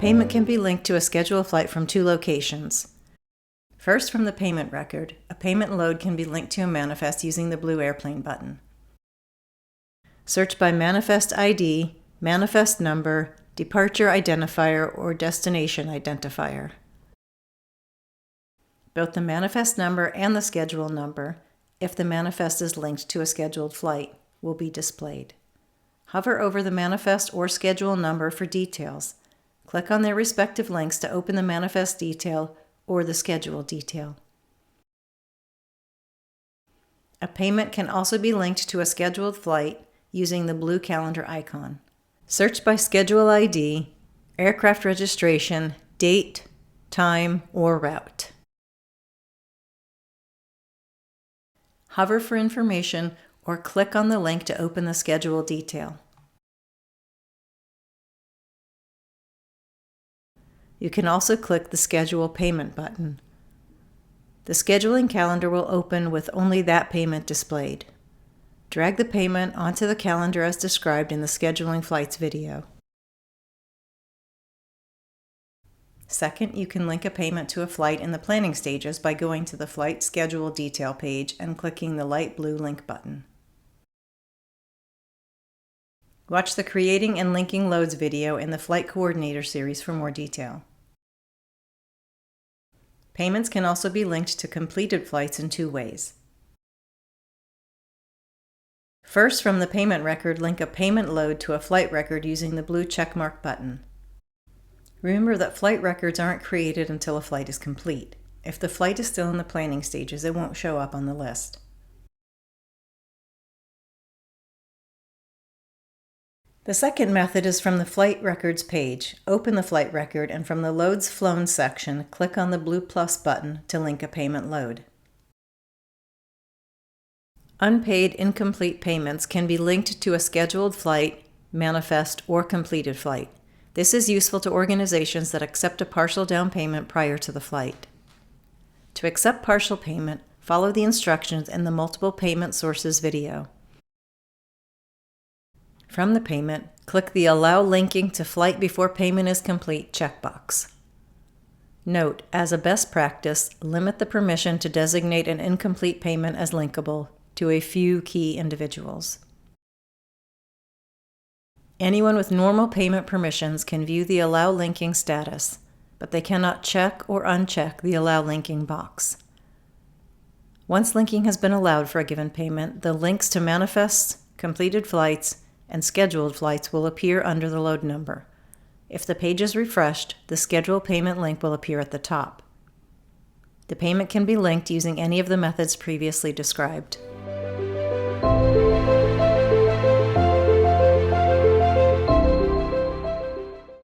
Payment can be linked to a scheduled flight from two locations. First, from the payment record, a payment load can be linked to a manifest using the blue airplane button. Search by manifest ID, manifest number, departure identifier, or destination identifier. Both the manifest number and the schedule number, if the manifest is linked to a scheduled flight, will be displayed. Hover over the manifest or schedule number for details. Click on their respective links to open the manifest detail or the schedule detail. A payment can also be linked to a scheduled flight using the blue calendar icon. Search by schedule ID, aircraft registration, date, time, or route. Hover for information or click on the link to open the schedule detail. You can also click the Schedule Payment button. The scheduling calendar will open with only that payment displayed. Drag the payment onto the calendar as described in the Scheduling Flights video. Second, you can link a payment to a flight in the planning stages by going to the Flight Schedule Detail page and clicking the light blue link button. Watch the Creating and Linking Loads video in the Flight Coordinator series for more detail. Payments can also be linked to completed flights in two ways. First, from the payment record, link a payment load to a flight record using the blue checkmark button. Remember that flight records aren't created until a flight is complete. If the flight is still in the planning stages, it won't show up on the list. The second method is from the Flight Records page. Open the flight record and from the Loads Flown section, click on the blue plus button to link a payment load. Unpaid incomplete payments can be linked to a scheduled flight, manifest, or completed flight. This is useful to organizations that accept a partial down payment prior to the flight. To accept partial payment, follow the instructions in the Multiple Payment Sources video. From the payment, click the Allow Linking to Flight Before Payment is Complete checkbox. Note, as a best practice, limit the permission to designate an incomplete payment as linkable to a few key individuals. Anyone with normal payment permissions can view the Allow Linking status, but they cannot check or uncheck the Allow Linking box. Once linking has been allowed for a given payment, the links to manifests, completed flights, and scheduled flights will appear under the load number. If the page is refreshed, the schedule payment link will appear at the top. The payment can be linked using any of the methods previously described.